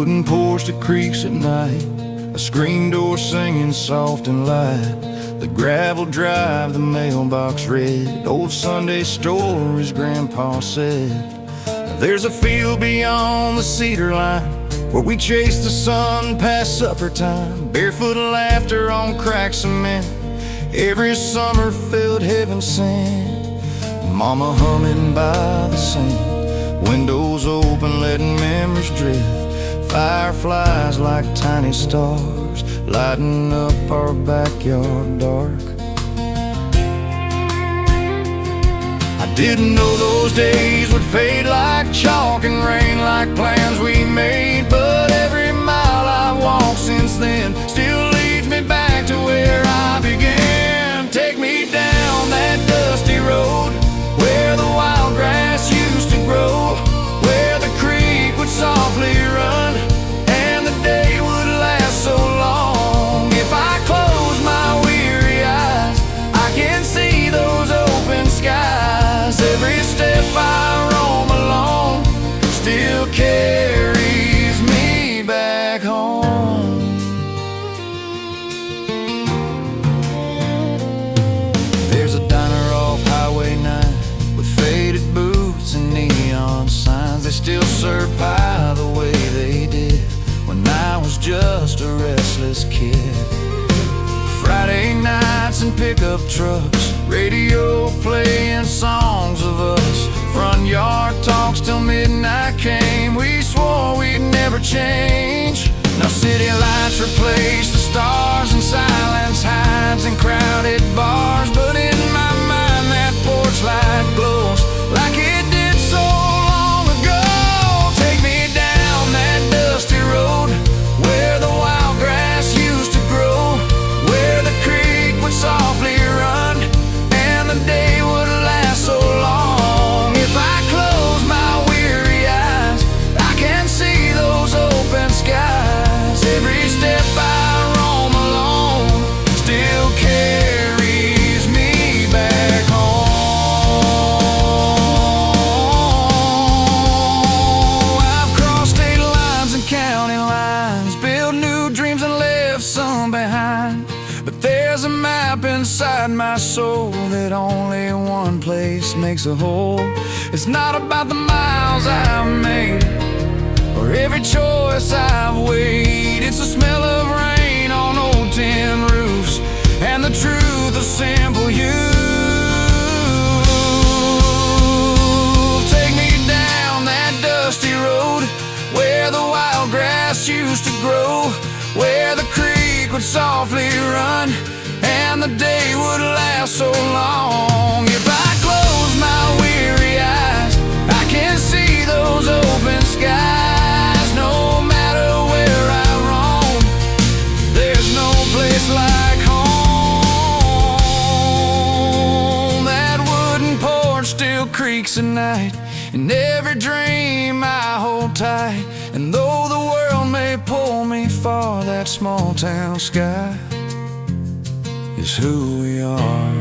wooden porch that creaks at night, a screen door singing soft and light, the gravel drive, the mailbox red, old Sunday stories Grandpa said. There's a field beyond the cedar line where we chase the sun past supper time, barefoot laughter on cracked cement, every summer felt heaven sent. Mama humming by the sand, windows open letting memories drift, fireflies like tiny stars lighting up our backyard dark. I didn't know those days would fade like chalk and rain like plans we made, but every mile I've walked since then still leads me back to where I began. Take me down that dusty road where the wild grass used to grow, where the creek would softly run and the day would last so long. If I close my weary eyes, I can see those open skies. Every step I roam along still carries me back home. There's a diner off Highway 9 with faded boots and neon signs. They still serve pie the way they did when I was just a restless kid. Friday nights and pickup trucks, radio playing songs of us, front yard talks till midnight came. We swore we'd never change. Now city lights replace the stars and silence hides in crowded bars, but in my mind that porch light glows like it did so long ago. Take me down that dusty road where the wild grass used to grow, where the creek would softly run and the day would last so long. If I close my weary eyes, I can see those open skies. Every step I roam alone still carries me back home. I've crossed state lines and county lines, built new dreams and left some behind, but there's a map inside my soul that only one place makes a whole. It's not about the miles I've made or every choice I've weighed. It's the smell of rain on old tin roofs and the truth of simple youth. Take me down that dusty road where the wild grass used to grow, where the creek would softly run and the day would last so long. If I close my weary eyes, I can see those open skies. No matter where I roam, there's no place like home. That wooden porch still creaks at night, in every dream I hold tight. And though the world may pull me far, that small town sky is who we are.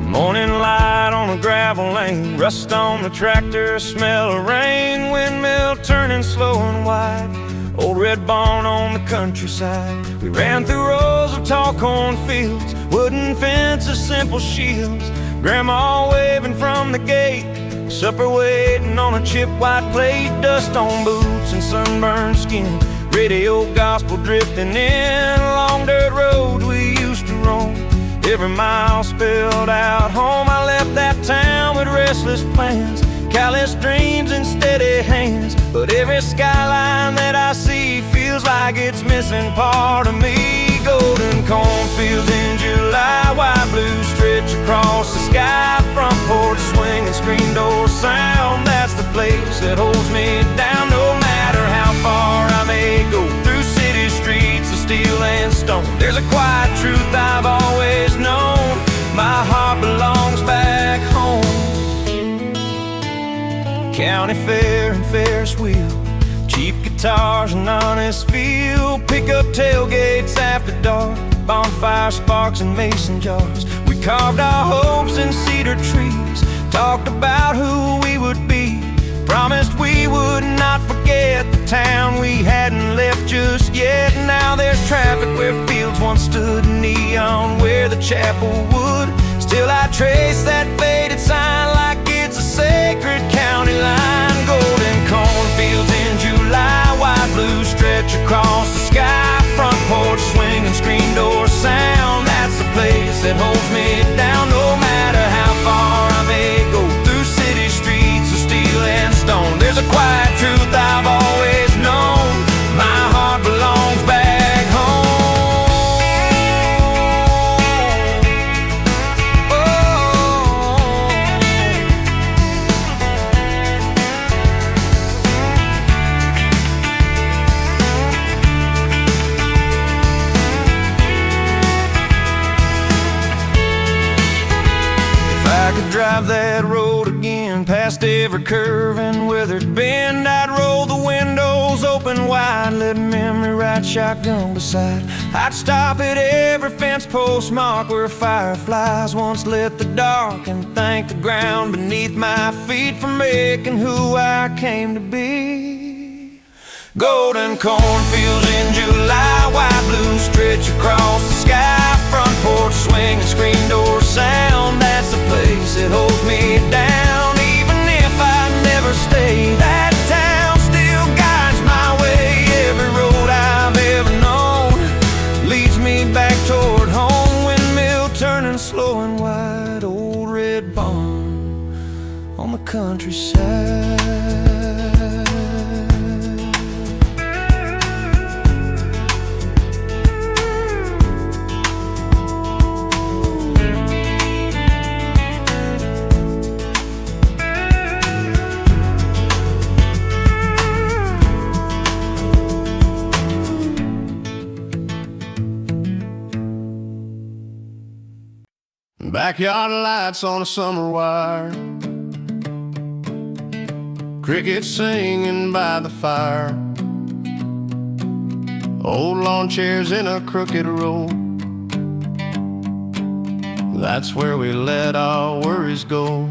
Morning light on a gravel lane, rust on the tractor, smell of rain, windmill turning slow and wide, old red barn on the countryside. We ran through rows of tall cornfields, wooden fences, simple shields, grandma waving from the gate, supper waiting on a chip white plate, dust on boots and sunburned skin, radio gospel drifting in, long dirt roads we used to roam, every mile spelled out home. I left that town with restless plans, callous dreams and steady hands, but every skyline that I see feels like it's missing part of me. Golden cornfields in July, white blue stretch across the sky, front porch swinging, screen door sound, that's the place that holds me down. No matter how far I may go through city streets of steel and stone, there's a quiet truth I've always known, my heart belongs back home. county fair and Ferris wheel, cheap guitars and honest feel, pickup tailgates after dark, bonfire sparks and mason jars. We carved our hopes in cedar trees, talked about who we would be, promised we would not forget the town we hadn't left just yet. Now there's traffic where fields once stood, neon where the chapel would. Still I trace that faded sign like it's a sacred county line. Golden cornfields in July, white blue stretch across the sky, front porch swinging, screen door sound. That's the place that holds me down, no matter how far I may go through city streets of steel and stone. There's a quiet truth I've always known, my heart belongs back home. I could drive that road again, past every curve and weathered bend, I'd roll the windows open wide, let memory ride shotgun beside. I'd stop at every fence post mark where fireflies once lit the dark, and thank the ground beneath my feet for making who I came to be. Golden cornfields in July, white blue stretch across the sky, front porch swing and screen door sound. That's the place that holds me down, even if I never stay. That town still guides my way. Every road I've ever known leads me back toward home. Windmill turning slow and wide, old red barn on the countryside. Backyard lights on a summer wire, crickets singing by the fire, old lawn chairs in a crooked row. That's where we let our worries go.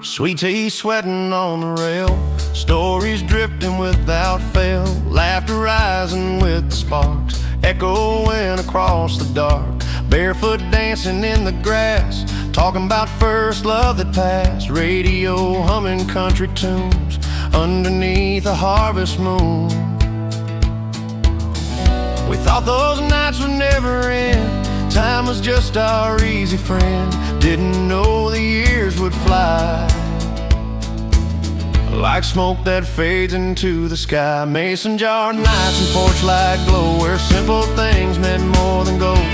Sweet tea sweating on the rail, stories drifting without fail, laughter rising with the sparks, echoing across the dark. Barefoot dancing in the grass, talking about first love that passed. Radio humming country tunes underneath a harvest moon. We thought those nights would never end, time was just our easy friend. Didn't know the years would fly like smoke that fades into the sky. Mason jar nights and porch light glow, where simple things meant more than gold.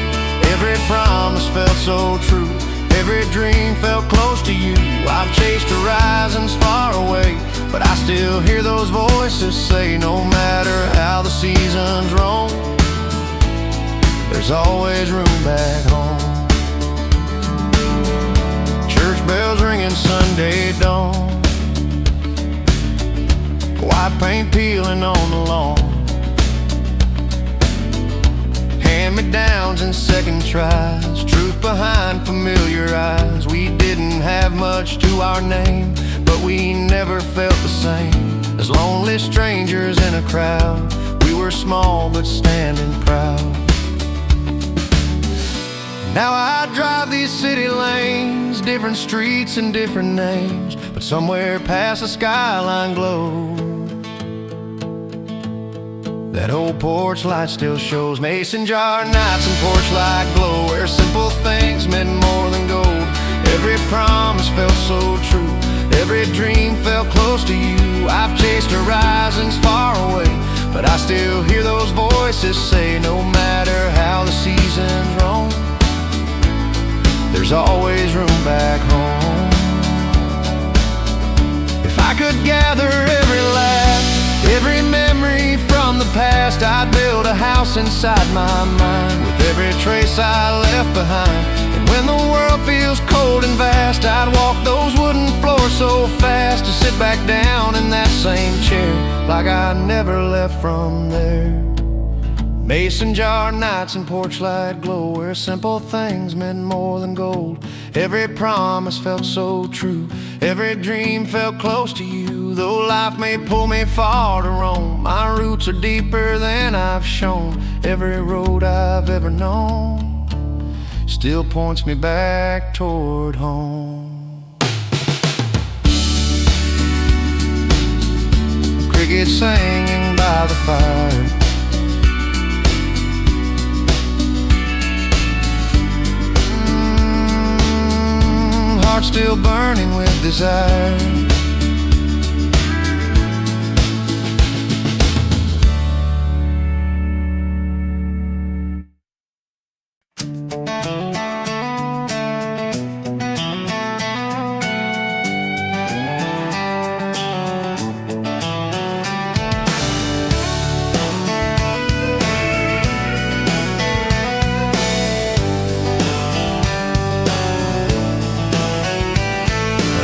Every promise felt so true, every dream felt close to you. I've chased horizons far away, but I still hear those voices say, no matter how the seasons roam, there's always room back home. Church bells ringing Sunday dawn, white paint peeling on the lawn, hand-me-downs and second tries, truth behind familiar eyes. We didn't have much to our name, but we never felt the same. As lonely strangers in a crowd, we were small but standing proud. Now I drive these city lanes, different streets and different names, but somewhere past the skyline glow, that old porch light still shows. Mason jar nights and porch light glow, where simple things meant more than gold. Every promise felt so true, every dream felt close to you. I've chased horizons far away, but I still hear those voices say, no matter how the seasons roam, there's always room back home. If I could gather every laugh, every memory from the past, I'd build a house inside my mind, with every trace I left behind, and When the world feels cold and vast, I'd walk those wooden floors so fast to sit back down in that same chair like I never left from there. Mason jar nights and porch light glow where simple things meant more than gold. Every promise felt so true, every dream felt close to you. Though life may pull me far to roam, my roots are deeper than I've shown. Every road I've ever known still points me back toward home. Crickets singing by the fire, heart still burning with desire.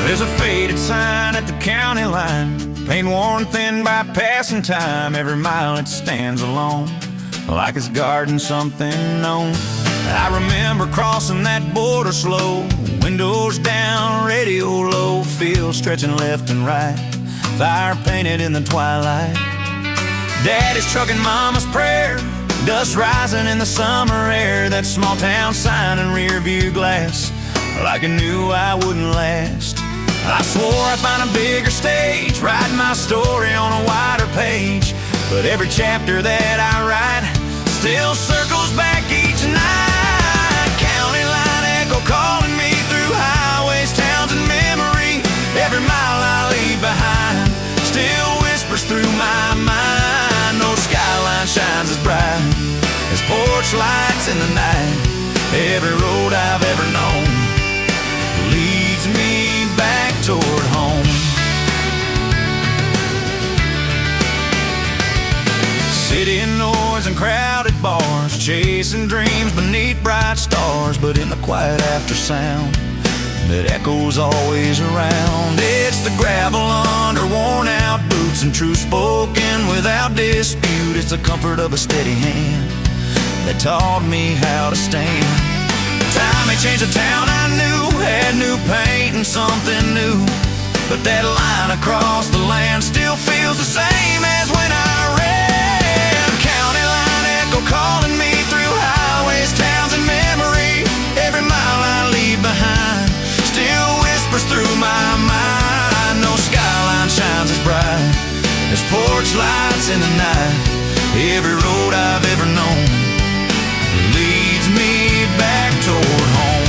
There's a faded sign at the county line, paint worn thin by passing time. Every mile it stands alone, like it's guarding something known. I remember crossing that border slow, windows down, radio low, fields stretching left and right, fire painted in the twilight. Daddy's trucking mama's prayer, dust rising in the summer air. That small town sign in rear view glass, like I knew I wouldn't last. I swore I'd find a bigger stage, writing my story on a wider page. But every chapter that I write still circles back each night. County line echo calling me through highways, towns, and memory. Every mile I leave behind still whispers through my mind. No skyline shines as bright as porch lights in the night. Every road I've ever known leads me back toward home. City noise and crowded bars, chasing dreams beneath bright stars. But in the quiet after sound that echoes always around, it's the gravel under worn out boots and truth spoken without dispute. It's the comfort of a steady hand that taught me how to stand. Time may change the town I knew, had new paint and something new, but that line across the land still feels the same as when I ran. County line echo calling me through highways, towns, and memory. Every mile I leave behind still whispers through my mind. No skyline shines as bright as porch lights in the night. Every road I've ever known leads me back toward home.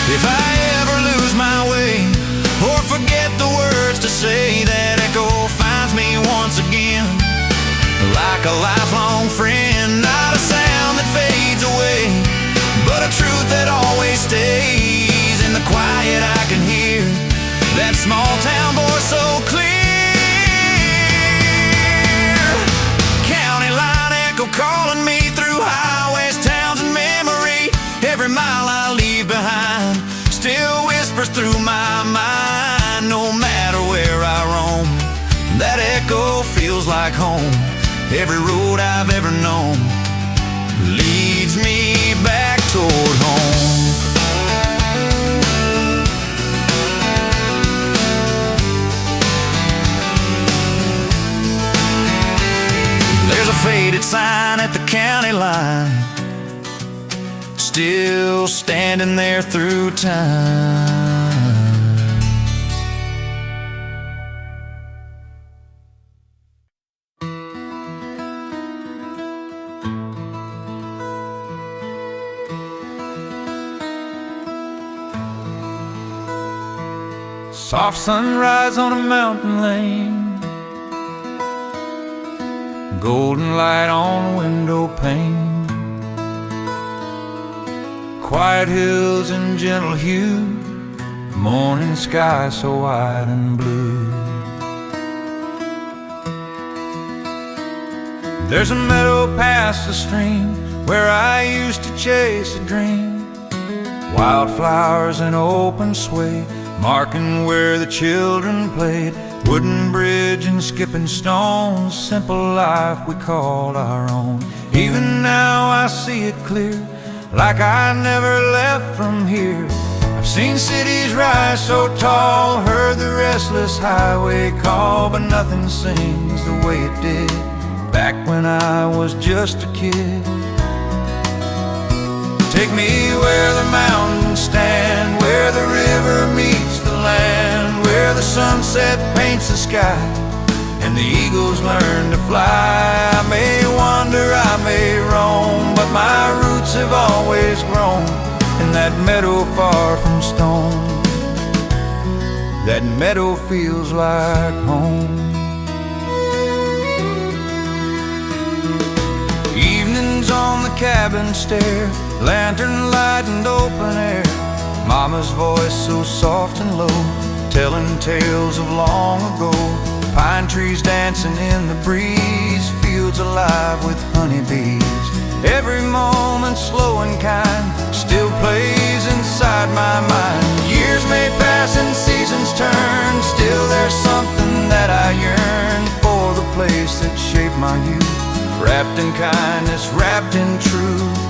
If I ever lose my way or forget the words to say, that echo finds me once again, like a lifelong friend. Not a sound that fades away, but a truth that always stays. In the quiet I can hear that small town voice so clear. County line echo calling me through highways, towns, and memory. Every mile I leave behind still whispers through my mind. No matter where I roam, that echo feels like home. Every road I've ever known leads me back toward home. There's a faded sign at the county line, still standing there through time. Soft sunrise on a mountain lane, golden light on a window pane, quiet hills and gentle hue, morning sky so wide and blue. There's a meadow past the stream where I used to chase a dream. Wildflowers in open sway, marking where the children played. Wooden bridge and skipping stones, simple life we called our own. Even now I see it clear, like I never left from here. I've seen cities rise so tall, heard the restless highway call, but nothing sings the way it did back when I was just a kid. Take me where the mountains stand, where the river meets the land, where the sunset paints the sky and the eagles learn to fly. I may wander, I may roam, but my roots have always grown in that meadow far from stone. That meadow feels like home. Evenings on the cabin stair, lantern light and open air. Mama's voice so soft and low, telling tales of long ago. Pine trees dancing in the breeze, fields alive with honeybees. Every moment slow and kind still plays inside my mind. Years may pass and seasons turn, still there's something that I yearn for, the place that shaped my youth, wrapped in kindness, wrapped in truth.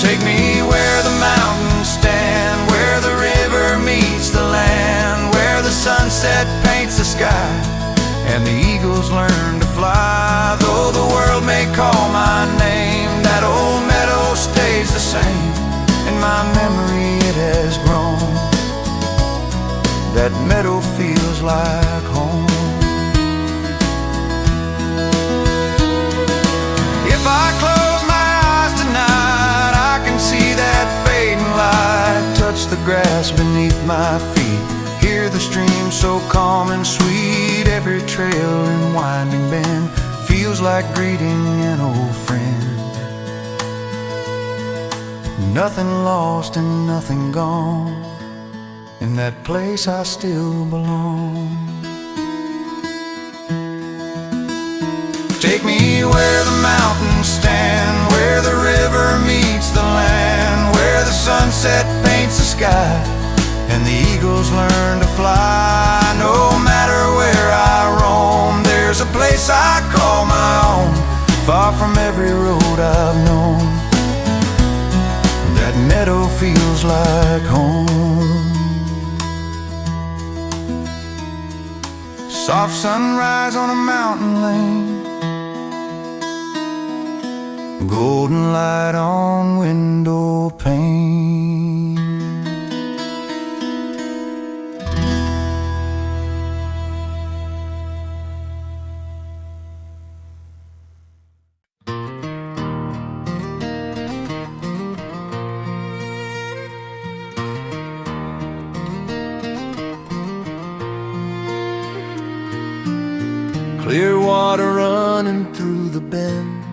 Take me where the mountains stand, where the river meets the land, where the sunset paints the sky and the eagles learn to fly. Though the world may call my name, that old meadow stays the same. In my memory it has grown. That meadow feels like home. If I close my eyes tonight, I can see that fading light touch the grass beneath my feet. Hear the stream so calm and sweet. Every trail and winding bend feels like greeting an old friend. Nothing lost and nothing gone. In that place I still belong. Take me where the mountains stand, where the river meets the land, where the sunset paints the sky and the eagles learn to fly. No matter where I roam, there's a place I call my own, far from every road I've known. That meadow feels like home. Soft sunrise on a mountain lane, golden light on window pane. Clear water running through the bend,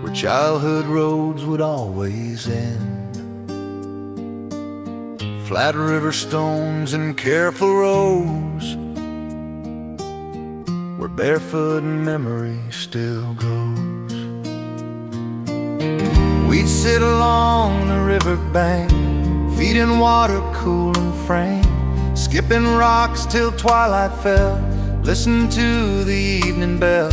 where childhood roads would always end. Flat river stones and careful rows, where barefoot memory still goes. We'd sit along the river bank, feet in water cool and frank, skipping rocks till twilight fell, listen to the evening bell.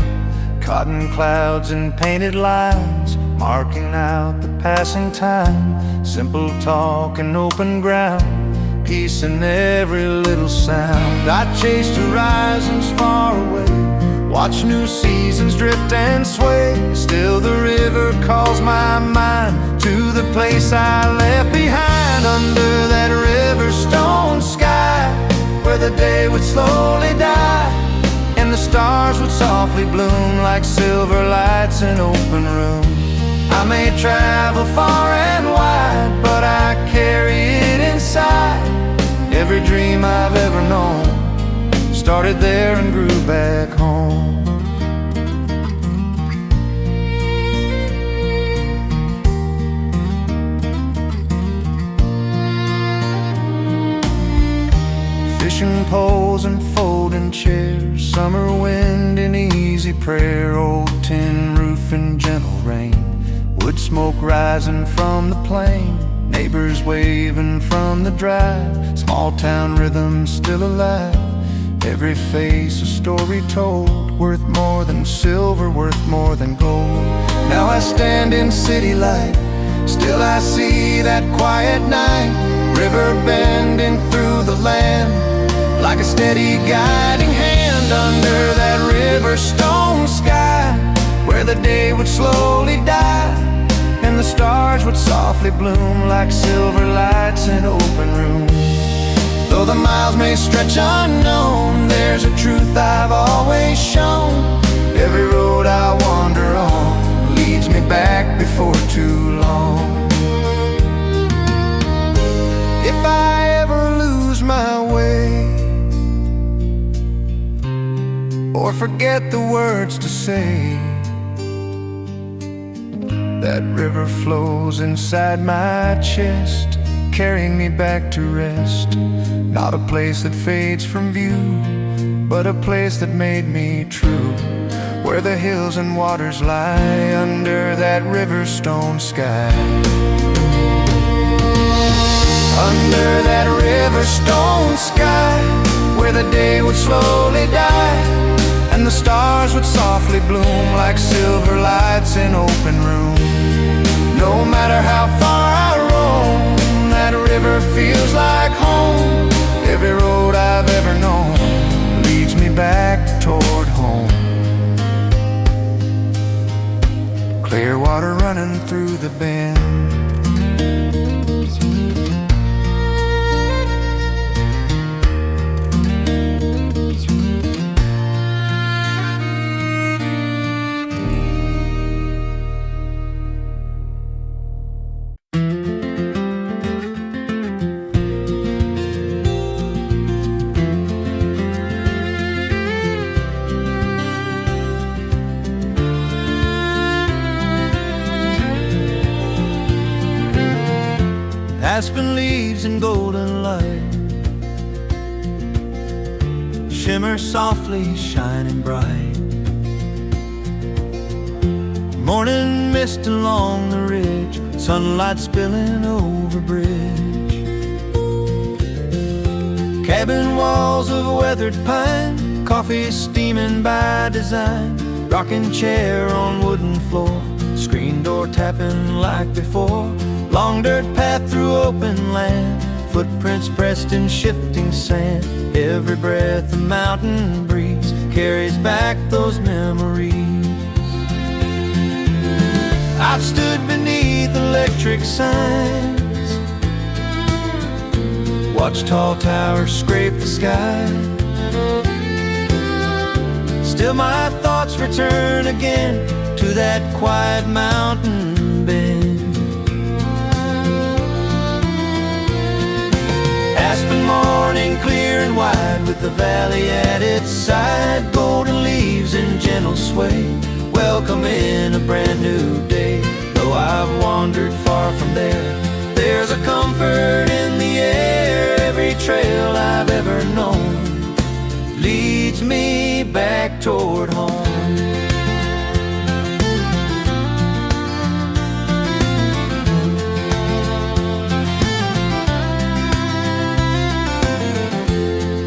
Cotton clouds and painted lines, marking out the passing time. Simple talk and open ground, peace in every little sound. I chased horizons far away, watch new seasons drift and sway. Still the river calls my mind to the place I left behind, under that Riverstone sky, where the day would slowly die and the stars would softly bloom like silver lights in open room. I may travel far and wide, but I carry it inside. Every dream I've ever known started there and grew back home. Fishing poles and folding folding chairs, summer wind and easy prayer, old tin roof and gentle rain, wood smoke rising from the plain, neighbors waving from the drive, small town rhythm still alive, every face a story told, worth more than silver, worth more than gold. Now I stand in city light, still I see that quiet night, river bending through the land, like a steady guiding hand under that Riverstone sky, where the day would slowly die, and the stars would softly bloom like silver lights in open rooms. Though the miles may stretch unknown, there's a truth I've always shown, every road I wander on leads me back before too long. If I ever lose my way, or forget the words to say, that river flows inside my chest, carrying me back to rest. Not a place that fades from view, but a place that made me true, where the hills and waters lie under that Riverstone sky. Under that Riverstone sky, where the day would slowly die, and the stars would softly bloom like silver lights in open room. No matter how far I roam, that river feels like home. Every road I've ever known leads me back toward home. Clear water running through the bend, aspen leaves in golden light, shimmer softly, shining bright. Morning mist along the ridge, sunlight spilling over bridge. Cabin walls of weathered pine, coffee steaming by design. Rocking chair on wooden floor, screen door tapping like before. Long dirt path through open land, footprints pressed in shifting sand. Every breath a mountain breeze carries back those memories. I've stood beneath electric signs, watched tall towers scrape the sky. Still my thoughts return again to that quiet mountain bend. Aspen morning, clear and wide, with the valley at its side. Golden leaves in gentle sway, welcoming a brand new day. Though I've wandered far from there, there's a comfort in the air. Every trail I've ever known leads me back toward home.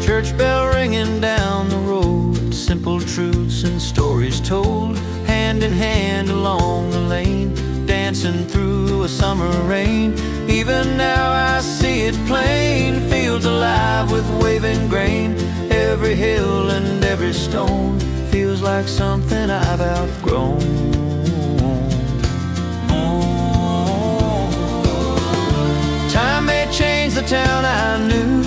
Church bell ringing down the road, simple truths and stories told, hand in hand along the lane, dancing through a summer rain. Even now I see it plain, fields alive with waving grain. Every hill and every stone feels like something I've outgrown. Time may change the town I knew,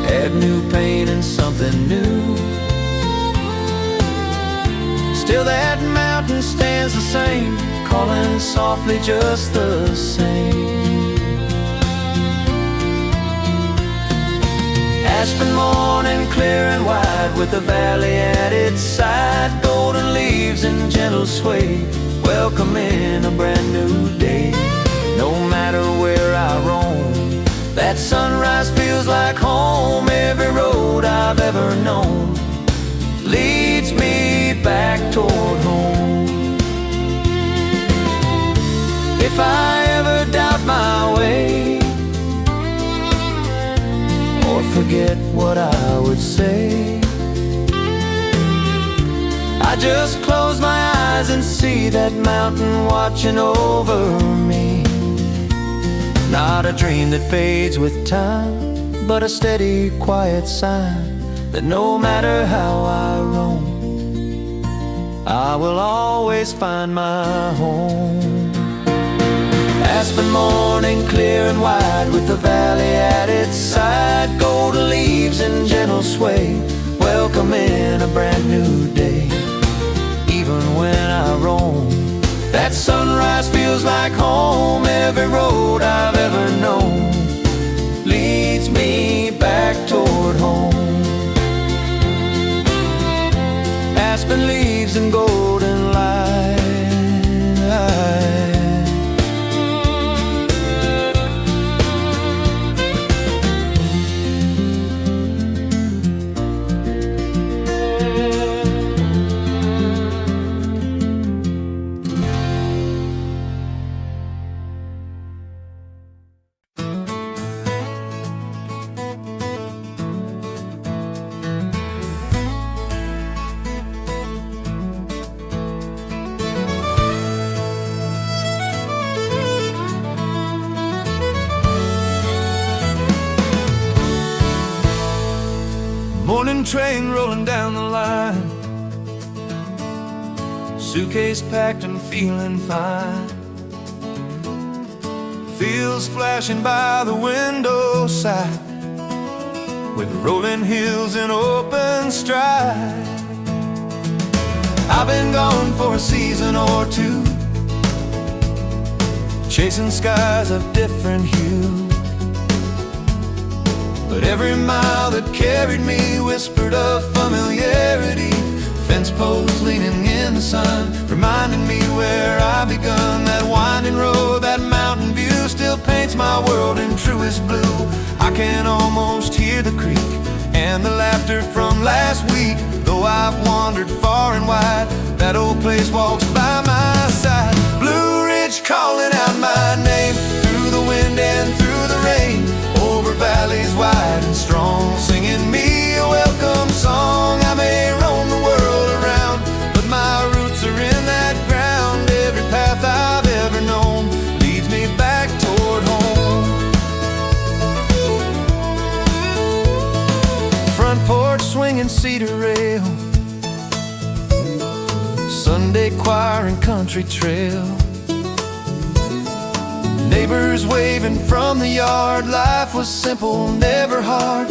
add new pain and something new. Still that mountain stands the same, calling softly just the same. Aspen morning, clear and wide, with the valley at its side. Golden leaves in gentle sway, welcoming a brand new day. No matter where I roam, that sunrise feels like home. Every If I ever doubt my way or forget what I would say, I just close my eyes and see that mountain watching over me. Not a dream that fades with time, but a steady, quiet sign that no matter how I roam, I will always find my home. Aspen morning, clear and wide, with the valley at its side, golden leaves in gentle sway, welcoming a brand new day. Even when I roam, that sunrise feels like home. Every road I've ever known leads me back toward home. Aspen leaves and golden light. Morning train rolling down the line, suitcase packed and feeling fine. Fields flashing by the window side, with rolling hills in open stride. I've been gone for a season or two, chasing skies of different hue. But every mile that carried me whispered of familiarity. Fence posts leaning in the sun, reminding me where I begun. That winding road, that mountain view still paints my world in truest blue. I can almost hear the creek and the laughter from last week. Though I've wandered far and wide, that old place walks by my side. Blue Ridge calling out my name, through the wind and through the rain, over valleys wide and strong, singing me a welcome song. I may roam the world around, but my roots are in that ground. Every path I've ever known leads me back toward home. Front porch swinging cedar rail, Sunday choir and country trail, neighbors waving from the yard. Life was simple, never hard.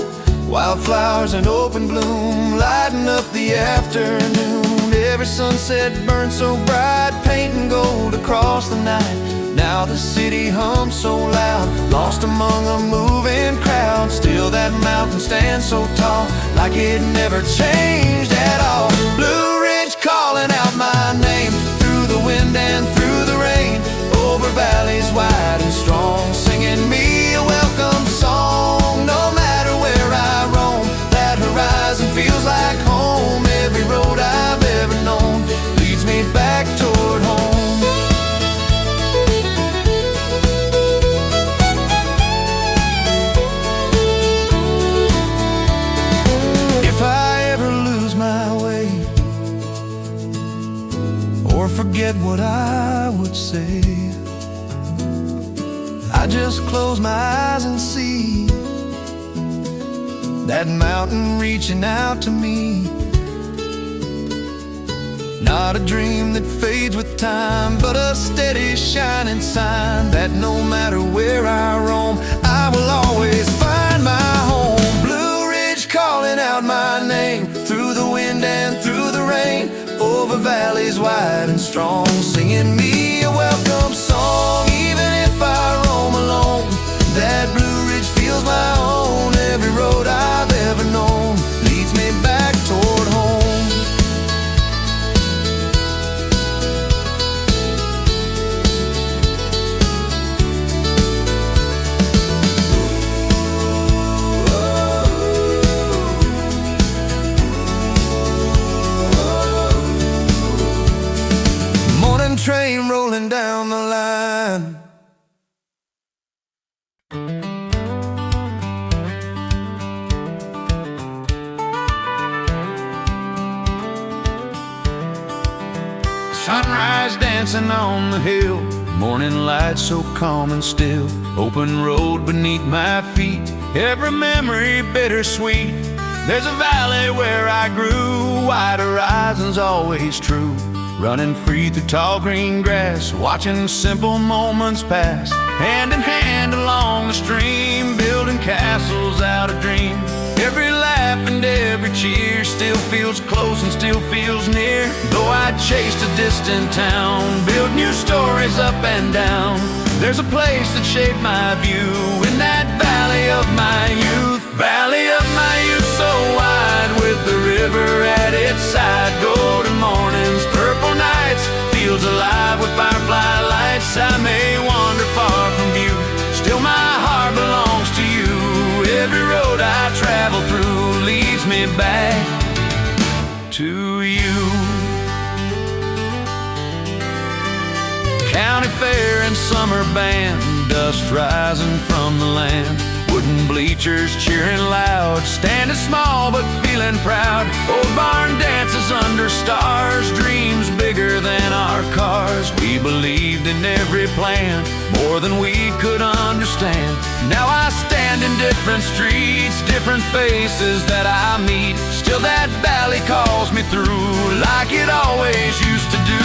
Wildflowers in open bloom, lighting up the afternoon. Every sunset burned so bright, painting gold across the night. Now the city hums so loud, lost among a moving crowd. Still that mountain stands so tall, like it never changed at all. Blue Ridge calling out my name, through the wind and through the rain, over valleys wide and strong, singing me a welcome song. No matter where I roam, that horizon feels like home. Every road I've ever known leads me back toward home. If I ever lose my way or forget what I would say, I just close my eyes and see that mountain reaching out to me. Not a dream that fades with time, but a steady shining sign that no matter where I roam, I will always find my home. Blue Ridge calling out my name, through the wind and through the rain, over valleys wide and strong, singing me a welcome song. Even if I roam alone, that Blue Ridge feels my own. Every road I've ever known leads me back toward home. Morning train rolling down the line, dancing on the hill. Morning light so calm and still. Open road beneath my feet. Every memory bittersweet. There's a valley where I grew. Wide horizons always true. Running free through tall green grass. Watching simple moments pass. Hand in hand along the stream. Building castles out of dreams. Every laugh and every cheer still feels close and still feels near. Though I chased a distant town, build new stories up and down. There's a place that shaped my view in that valley of my youth. Valley of my youth, so wide with the river at its side. Golden mornings, purple nights, fields alive with firefly lights. I may wander far from view, still my heart belongs to you. Every road I travel through leads me back to you. County fair and summer band, dust rising from the land. Wooden bleachers cheering loud, standing small but feeling proud. Old barn dances under stars, dreams bigger than our cars. We believed in every plan, more than we could understand. Now I stand in different streets, different faces that I meet. Still that valley calls me through, like it always used to do.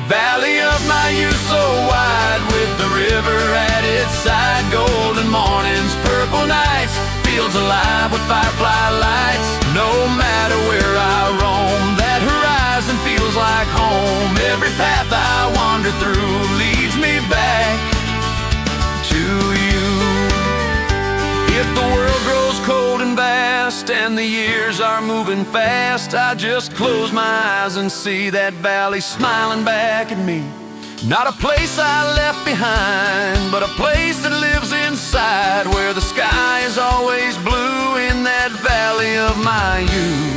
Valley of my youth, so wide with the river at its side. Golden mornings, purple nights, fields alive with firefly lights. No matter where I roam, that horizon feels like home. Every path I wander through leads me back to you. If the world grows cold and vast and the years are moving fast, I just close my eyes and see that valley smiling back at me. Not a place I left behind, but a place that lives inside, where the sky is always blue in that valley of my youth.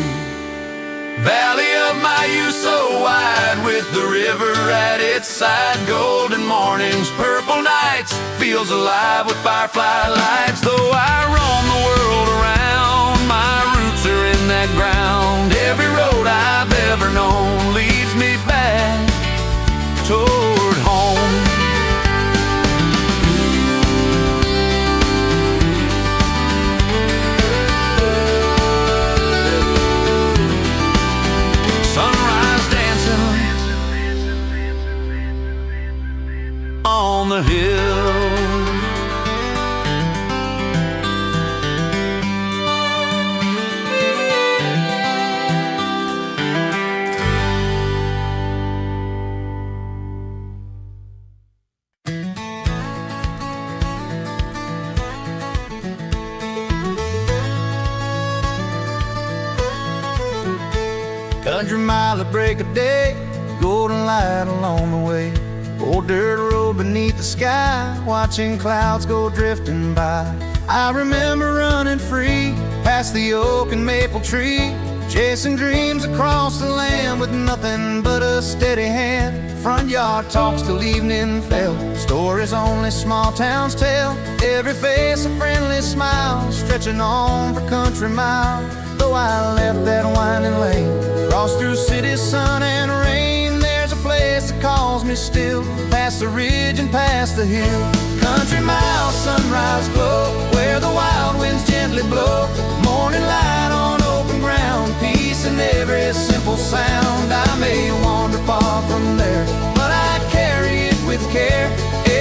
Valley of my youth, so wide with the river at its side. Golden mornings, purple nights, fields alive with firefly lights. Though I roam the world around, my roots are in that ground. Every road I've ever known leads me back toward home. Sunrise dancing on the hill. Country mile at break of day, golden light along the way. Old dirt road beneath the sky, watching clouds go drifting by. I remember running free past the oak and maple tree, chasing dreams across the land with nothing but a steady hand. Front yard talks till evening fell, stories only small towns tell. Every face a friendly smile, stretching on for country miles. Though I left that winding lane, crossed through city sun and rain, there's a place that calls me still, past the ridge and past the hill. Country mile, sunrise glow, where the wild winds gently blow. Morning light on open ground, peace in every simple sound. I may wander far from there, but I carry it with care.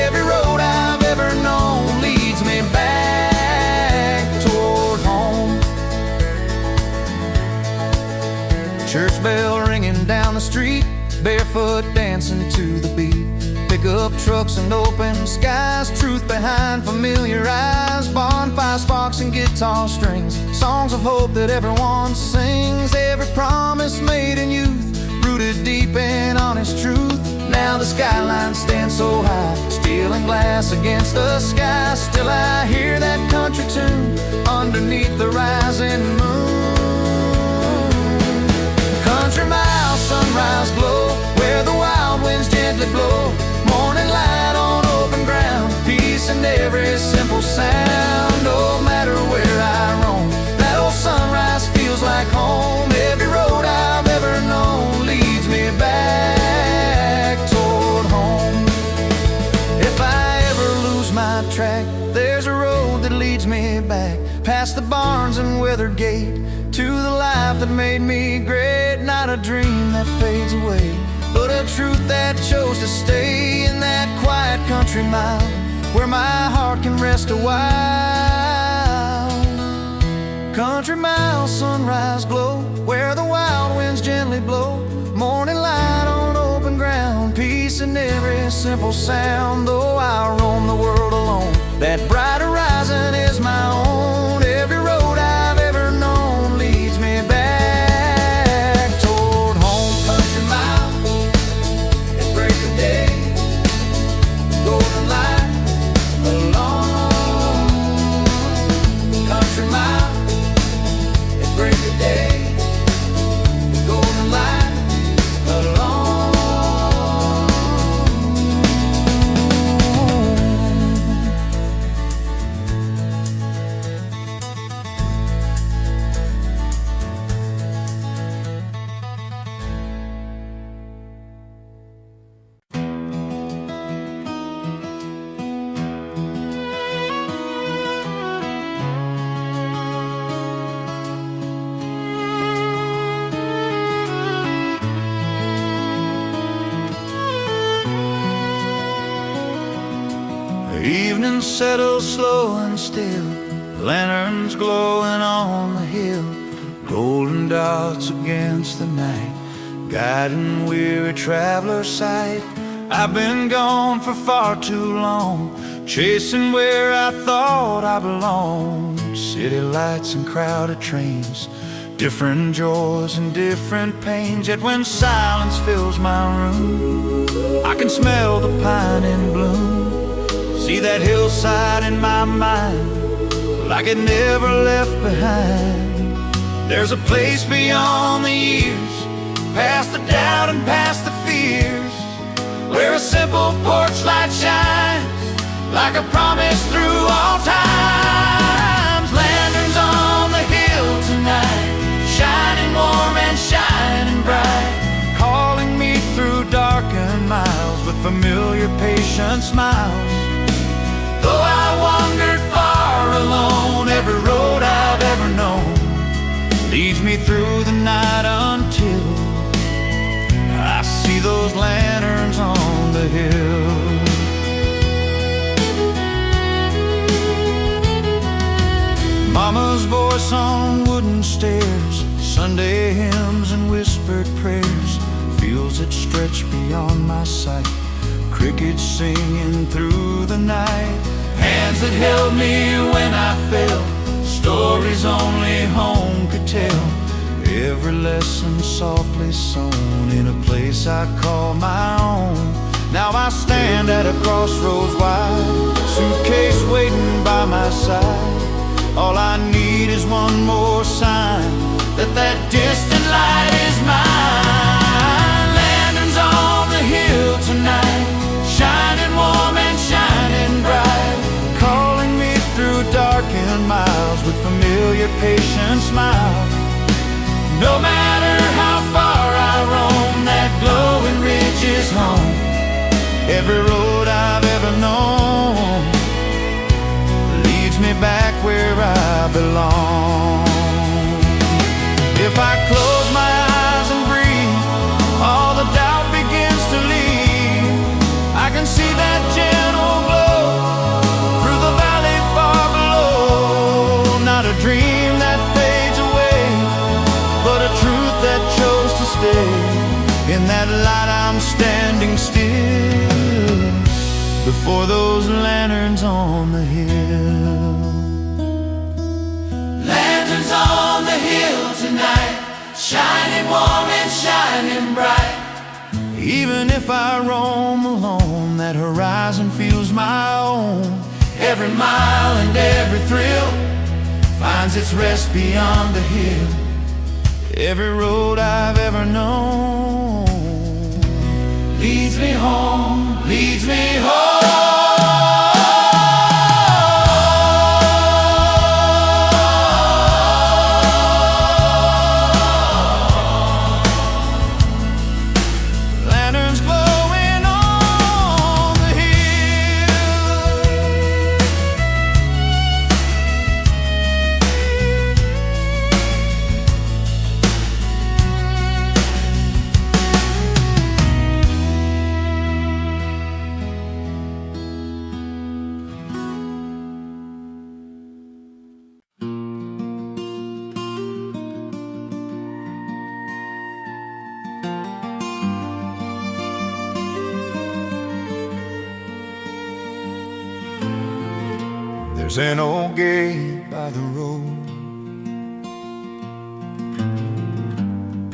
Every road I've ever known leads me back toward home. Church bell ringing down the street, barefoot dancing to the beat. Pickup trucks and open skies, truth behind familiar eyes. Bonfire sparks and guitar strings, songs of hope that everyone sings. Every promise made in youth, rooted deep in honest truth. Now the skyline stands so high, steel and glass against the sky. Still I hear that country tune underneath the rising moon. Country mile, sunrise glow, where the wild winds gently blow. Morning light on open ground, peace in every simple sound. No matter where I roam, that old sunrise feels like home. Every road I've ever known leads me back toward home. track. There's a road that leads me back, past the barns and weathered gate, to the life that made me great. Not a dream that fades away, but a truth that chose to stay in that quiet country mile, where my heart can rest a while. Country mile, sunrise glow, where the wild winds gently blow, morning light on open ground, peace in every simple sound. Though I roam the world alone, that bright horizon is my own. Every road I've ever known leads me back toward home. Country mile, at break of day, golden light along. Country mile, at break of day, golden light along. Evening settles slow and still, lanterns glowing on the hill, golden dots against the night, guiding weary traveler's sight. I've been gone for far too long, chasing where I thought I belonged. City lights and crowded trains, different joys and different pains. Yet when silence fills my room, I can smell the pine in bloom, see that hillside in my mind, like it never left behind. There's a place beyond the years, past the doubt and past the fears, where a simple porch light shines like a promise through all times. Lanterns on the hill tonight, shining warm and shining bright, calling me through darkened miles with familiar patient smiles. Though I wandered far alone, every road I've ever known leads me through the night until I see those lanterns on the hill. Mama's voice on wooden stairs, Sunday hymns and whispered prayers, fields that stretch beyond my sight, crickets singing through the night, hands that held me when I fell, stories only home could tell, every lesson softly sown in a place I call my own. Now I stand at a crossroads wide, suitcase waiting by my side. All I need is one more sign that that distant light is mine. Lanterns on the hill tonight, shining warm and shining bright, calling me through darkened miles with familiar patient smiles. No matter how far I roam, that glowing ridge is home. Every road I've ever known leads me back where I belong. If I close my eyes and breathe, all the doubt begins to leave. I can see that gentle glow through the valley far below. Not a dream that fades away, but a truth that chose to stay. In that light I'm standing still, before those lanterns on the hill. Lanterns on the hill tonight, shining warm and shining bright. Even if I roam alone, that horizon feels my own. Every mile and every thrill finds its rest beyond the hill. Every road I've ever known leads me home, leads me home. Lanterns glowing on the hill. There's an old gate by the road,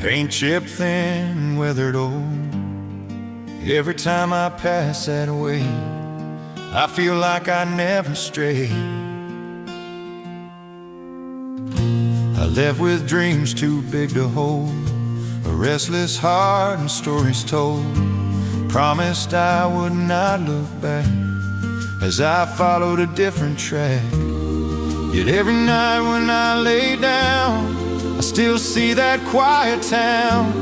paint chipped thin and weathered old. Every time I pass that way, I feel like I never stray. I left with dreams too big to hold, a restless heart and stories told. Promised I would not look back as I followed a different track. Yet every night when I lay down, I still see that quiet town.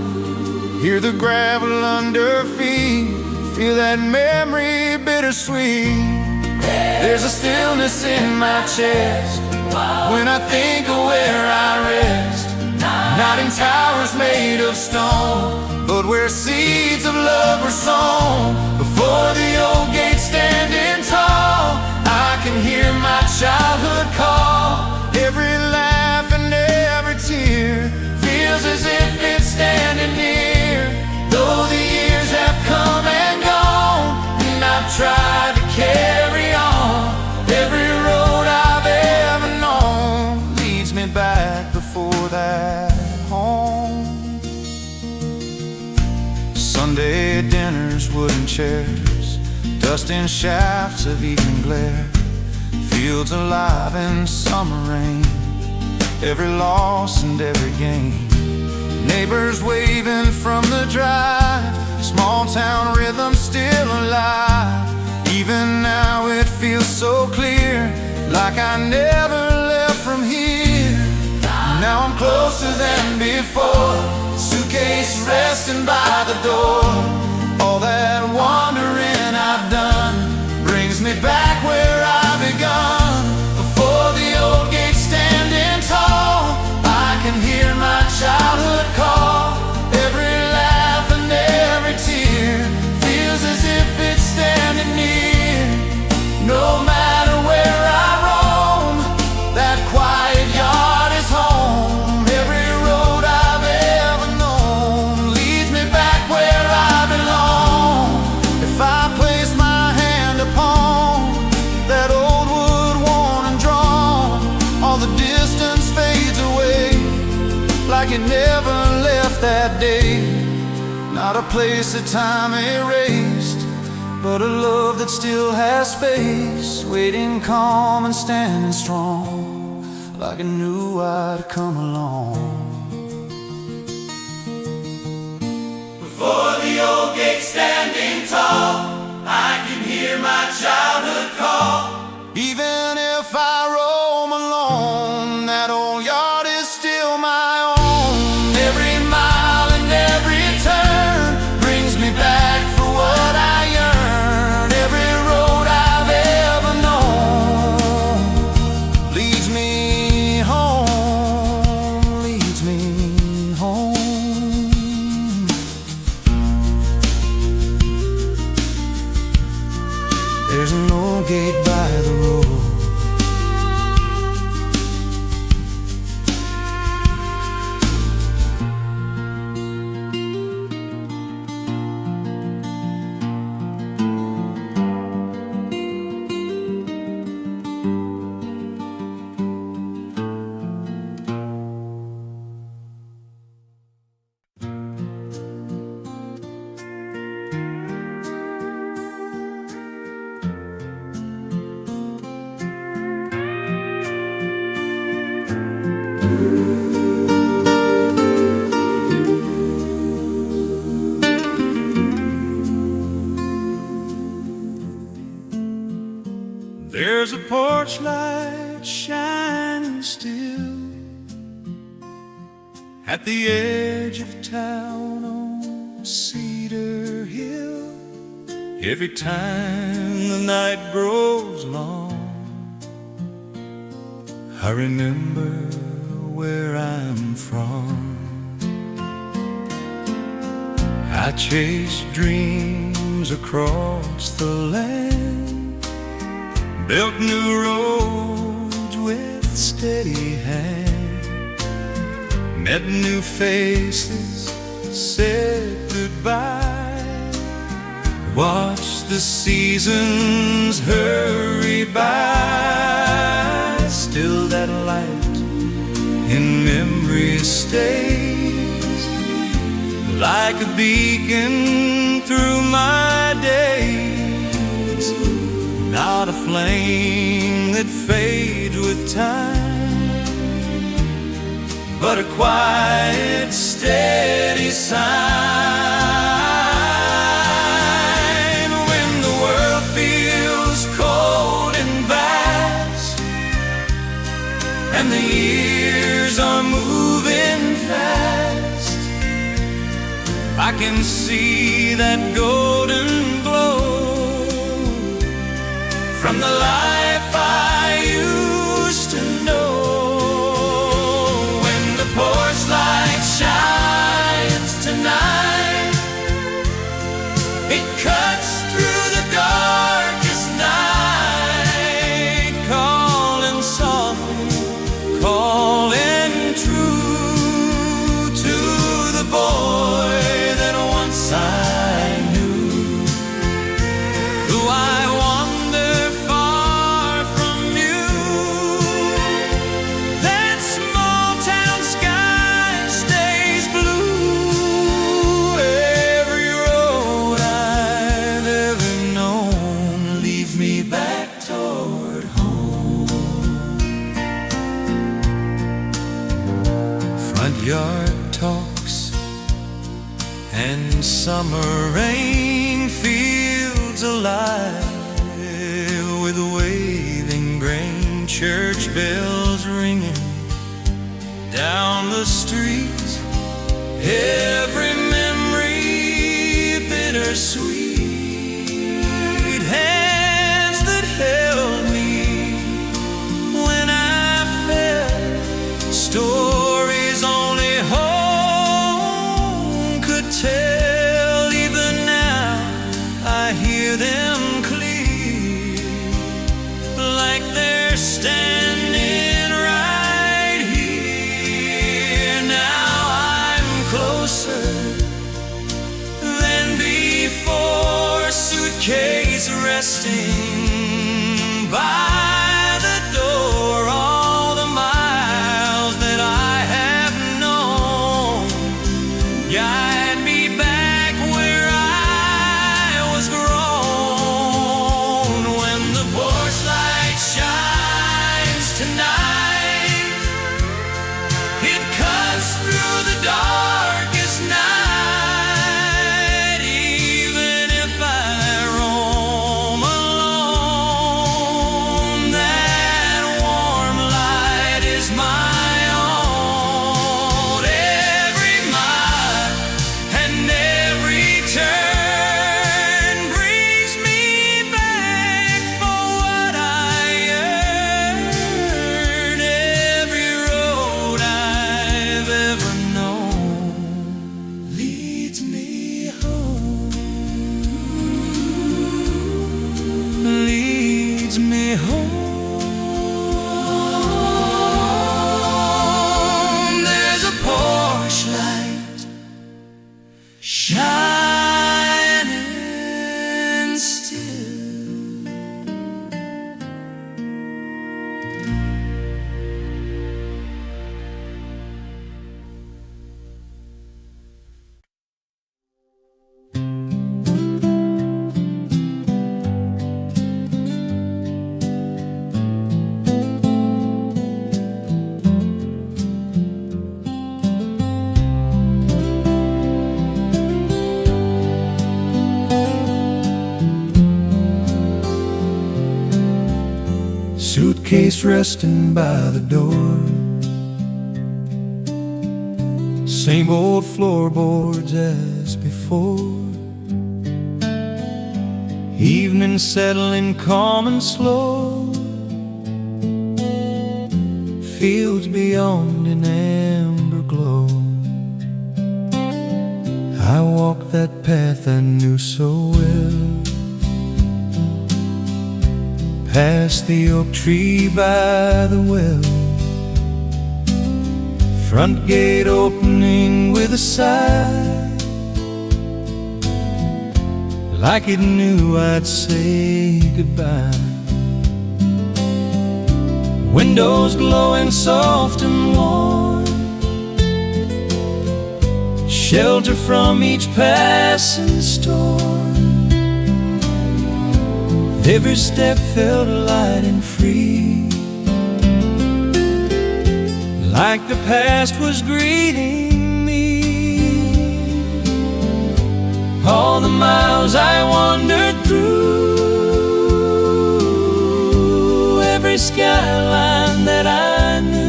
Hear the gravel under feet, feel that memory bittersweet. There's a stillness in my chest when I think of where I rest. Not in towers made of stone, but where seeds of love were sown. Before the old gate standing tall, I can hear my childhood call. Every laugh and every tear feels as if it's standing near. Though the years have come and gone, and I've tried to carry on, every road I've ever known leads me back before that home. Sunday dinners, wooden chairs, dusting shafts of evening glare, fields alive in summer rain, every loss and every gain. Neighbors waving from the drive, small town rhythm still alive. Even now it feels so clear, like I never left from here. Now I'm closer than before, suitcase resting by the door. All that wandering I've done brings me back where I begun. Before the old gate standing tall, I can hear my childhood call. Every laugh and every tear feels as if it's standing near. No matter where I roam, that quiet yard is home. Every road I've ever known leads me back where I belong. If I place my hand upon that old wood worn and drawn, all the distance fades away like it never left that day. Not a place that time erased, but a love that still has space, waiting calm and standing strong, like I knew I'd come along. Before the old gate standing tall, I can hear my childhood call. Even if I roam alone, that old yard is still my own. Every mile and every turn brings me back for what I yearn. Every road I've ever known leads me home, leads me home. There's an old gate by the road, there's a porch light shining still at the edge of town on Cedar Hill. Every time the night grows long, I remember where I'm from. I chase dreams across the land, built new roads with steady hand, met new faces, said goodbye, watched the seasons hurry by. a beacon through my days, not a flame that fades with time, but a quiet, steady sign. When the world feels cold and vast, and the years are moving fast, I can see that golden glow from the life I used to know. When the porch light shines tonight, it cuts through the darkest night, calling softly, calling true to the boy that once I knew. Who I wander far from you, that small town sky stays blue. Every road I've ever known leads me back toward home. Front yard talks and summer rain, fields alive with waving grain, church bells ringing down the street. Every memory bittersweet, hands that held me when I fell, stories only home could tell. Even now I hear them clear, like they're standing right here. Now I'm closer than before, suitcase resting by the door. All the miles that I have known guide me back where I was grown. When the porch light shines tonight, it cuts through the darkest night. Even if I roam alone, that warm light is my own. Every mile and every turn brings me back for what I earned. Every road I've ever known leads me home, leads me home. There's a porch light shining still. Suitcase resting by the door, same old floorboards as before. Evening settling calm and slow, fields beyond an amber glow. I walked that path I knew so well, past the oak tree by the well, front gate opening with a sigh, like it knew I'd say goodbye. Windows glowing soft and warm, shelter from each passing storm. Every step felt light and free, like the past was greeting me. All the miles I wandered through, every skyline that I knew,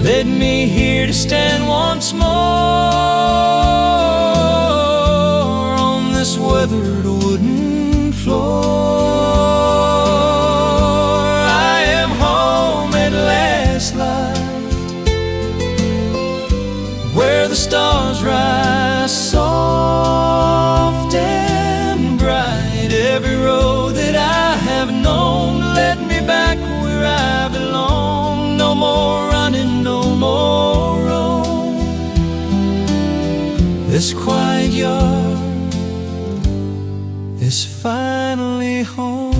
led me here to stand once more on this weathered wooden floor. I am home at last light, where the stars rise soft and bright. Every road that I have known led me back where I belong. No more running, no more roam. This quiet yard is finally home.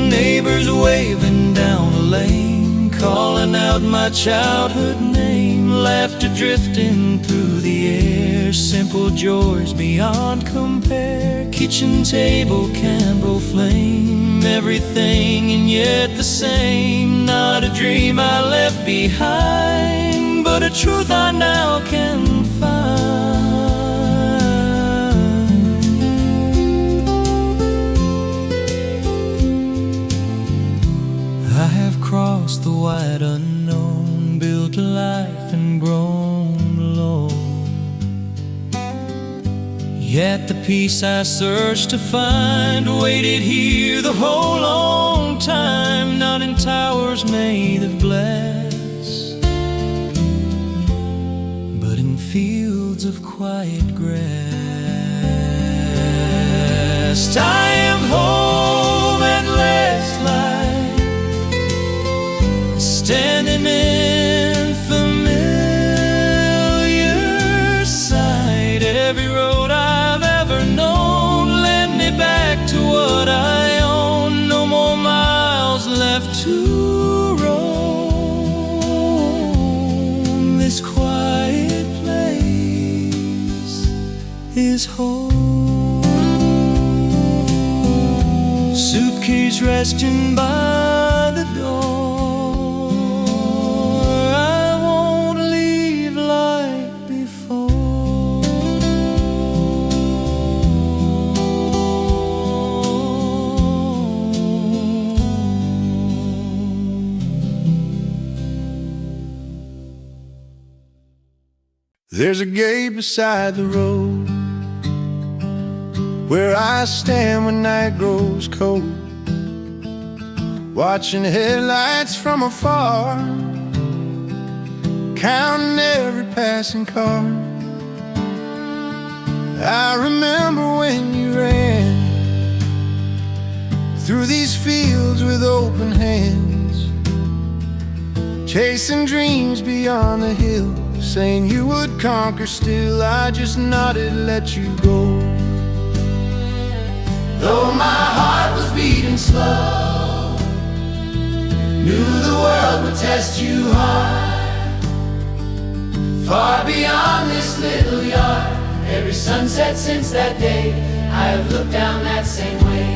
Neighbors waving down the lane, calling out my childhood name. Laughter drifting through the air, simple joys beyond compare. Kitchen table, candle flame, everything and yet the same. Not a dream I left behind, but a truth I now can find. I have crossed the wide unknown, built a life and grown alone. Yet the peace I searched to find waited here the whole long time. Not in towers made of glass, but in fields of quiet grass. I am home at last light, standing in familiar sight. Every road I've ever known led me back to what I own. No more miles left to roam. This quiet place is home. Suitcase resting by the door, I won't leave like before. There's a gate beside the road where I stand when night grows cold, watching headlights from afar, counting every passing car. I remember when you ran through these fields with open hands, chasing dreams beyond the hill, saying you would conquer still. I just nodded, let you go. Though my heart was beating slow, knew the world would test you hard. Far beyond this little yard, every sunset since that day, I have looked down that same way.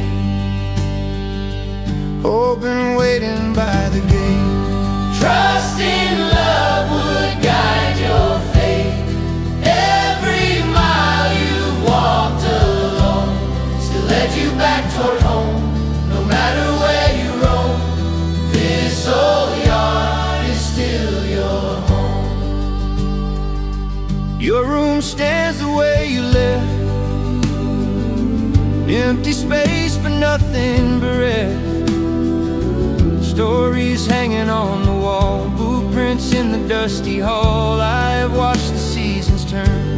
Hoping, waiting by the gate, trusting love would guide your fate. Every mile you've walked alone still led you back toward home. No matter where you roam, this old yard is still your home. Your room stands the way you left, empty space but nothing bereft. Stories hanging on the wall, blueprints in the dusty hall. I have watched the seasons turn,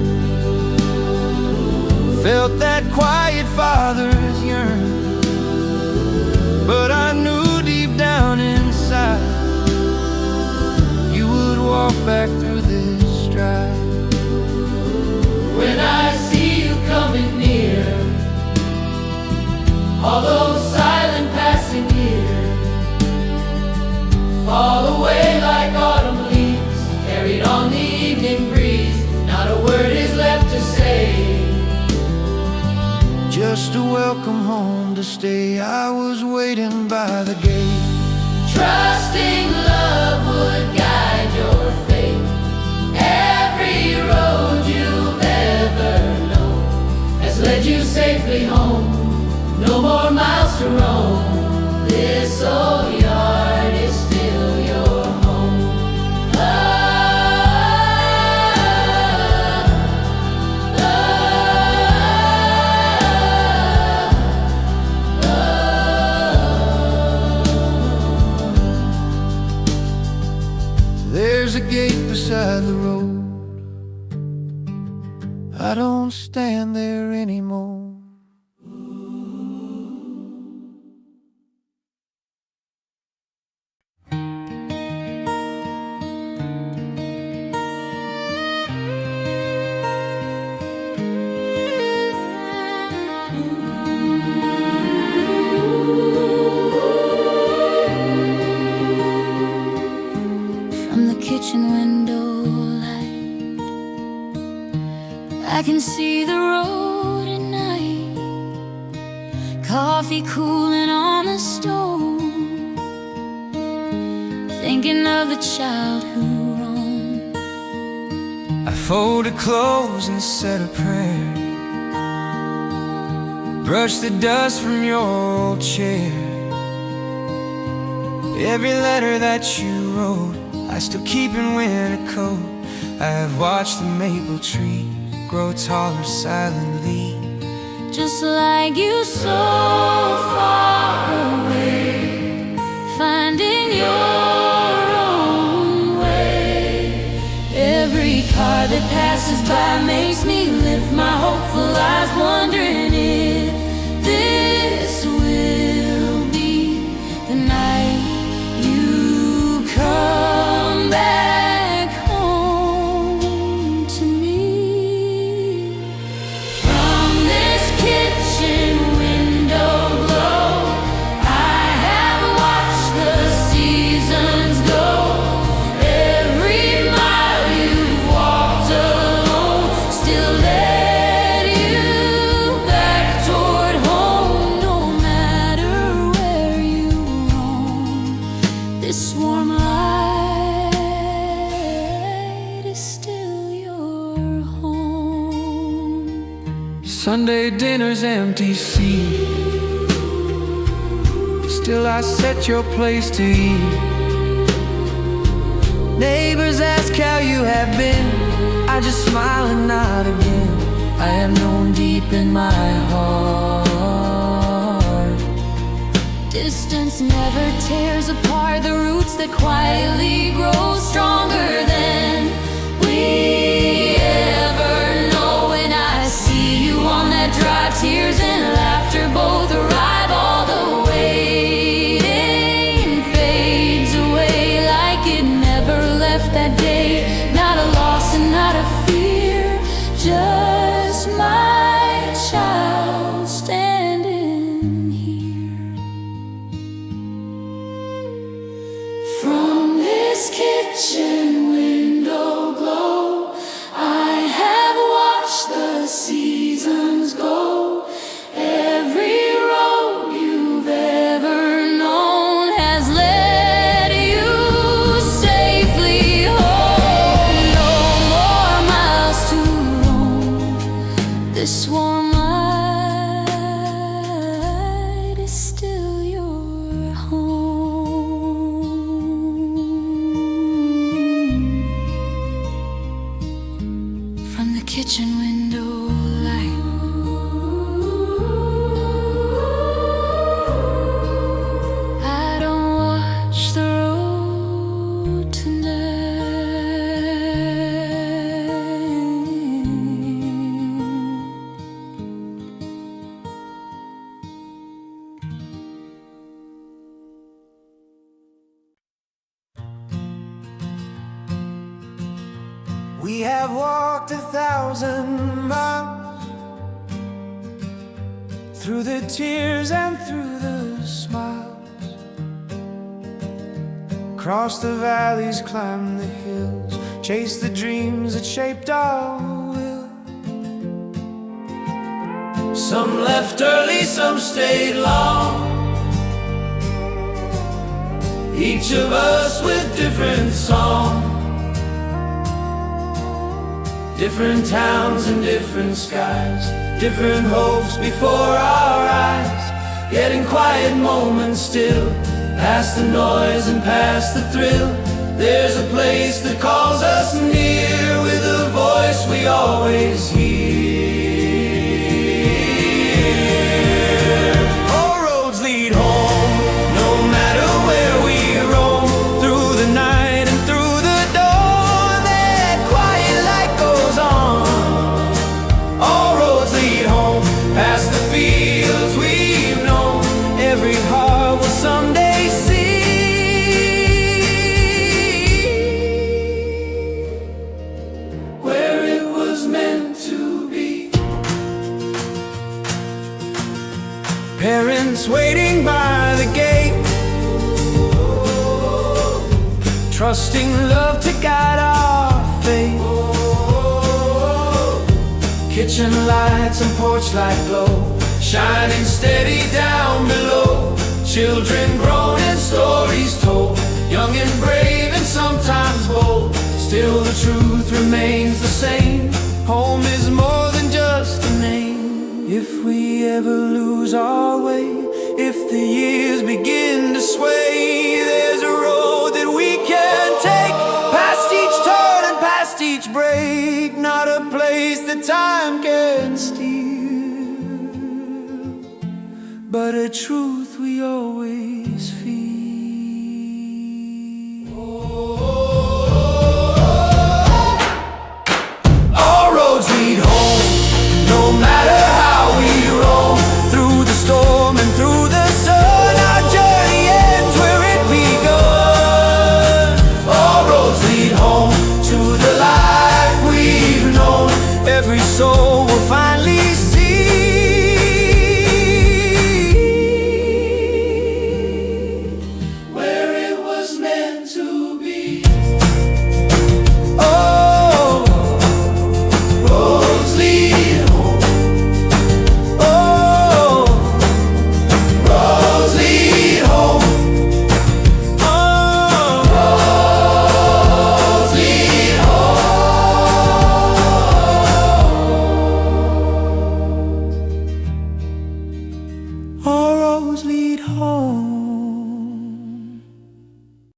felt that quiet father's yearn, but I knew deep down inside you would walk back through this stride. When I see you coming near, all those silent passing years fall away like just a welcome home to stay. I was waiting by the gate, trusting love would guide your fate. Every road you've ever known has led you safely home. No more miles to roam. This old yard is still your home. There's a gate beside the road. I don't stand there anymore. I can see the road at night, coffee cooling on the stove, thinking of the child who roamed. I folded clothes and said a prayer, brushed the dust from your old chair. Every letter that you wrote I still keep in winter coat. I have watched the maple tree grow taller silently, just like you so far away, finding your own way. Every car that passes by makes me lift my hopeful eyes, wondering if this will be the night you come back. Sunday dinner's empty seat, still I set your place to eat. Neighbors ask how you have been, I just smile and nod again. I have known deep in my heart, distance never tears apart the roots that quietly grow stronger than we ever know. When I see you on that drive, tears and laughter both arrive. All the waiting fades away like it never left that day. Not a loss and not a fear, just my child standing here. From this kitchen window glow, I have watched the seasons go. Every road you've ever known has led you safely home. No more miles to roam. This warm light is still your home. From the kitchen window light, I don't watch the road tonight. we have walked 1,000 miles, through the tears and through the smiles, crossed the valleys, climbed the hills, chased the dreams that shaped our will. Some left early, some stayed long. Each of us with different song. Different towns and different skies. Different hopes before our eyes. Yet in quiet moments still, past the noise and past the thrill, there's a place that calls us near, with a voice we always hear. All roads lead home, no matter where we roam. Through the night and through the dawn, that quiet light goes on. All roads lead home, past the fields we've known. Every heart will someday see where it was meant to be. Parents waiting by the gate, trusting love to guide our fate. Kitchen lights and porch light glow, shining steady down below. Children grown and stories told, young and brave and sometimes bold. Still the truth remains the same, home is more than just a name. If we ever lose our way, if the years begin to sway, there's a road that we can take, past each turn and past each break. Not a place that time can steal, but a truth we always feel. All roads lead home, no matter how we roam. Through the storm and through the sun, our journey ends where it begun. All roads lead home to the life we've known. Every soul will finally see where it was meant to be. Oh, roads lead home. Oh, roads lead home. Oh, roads lead home. All roads lead home.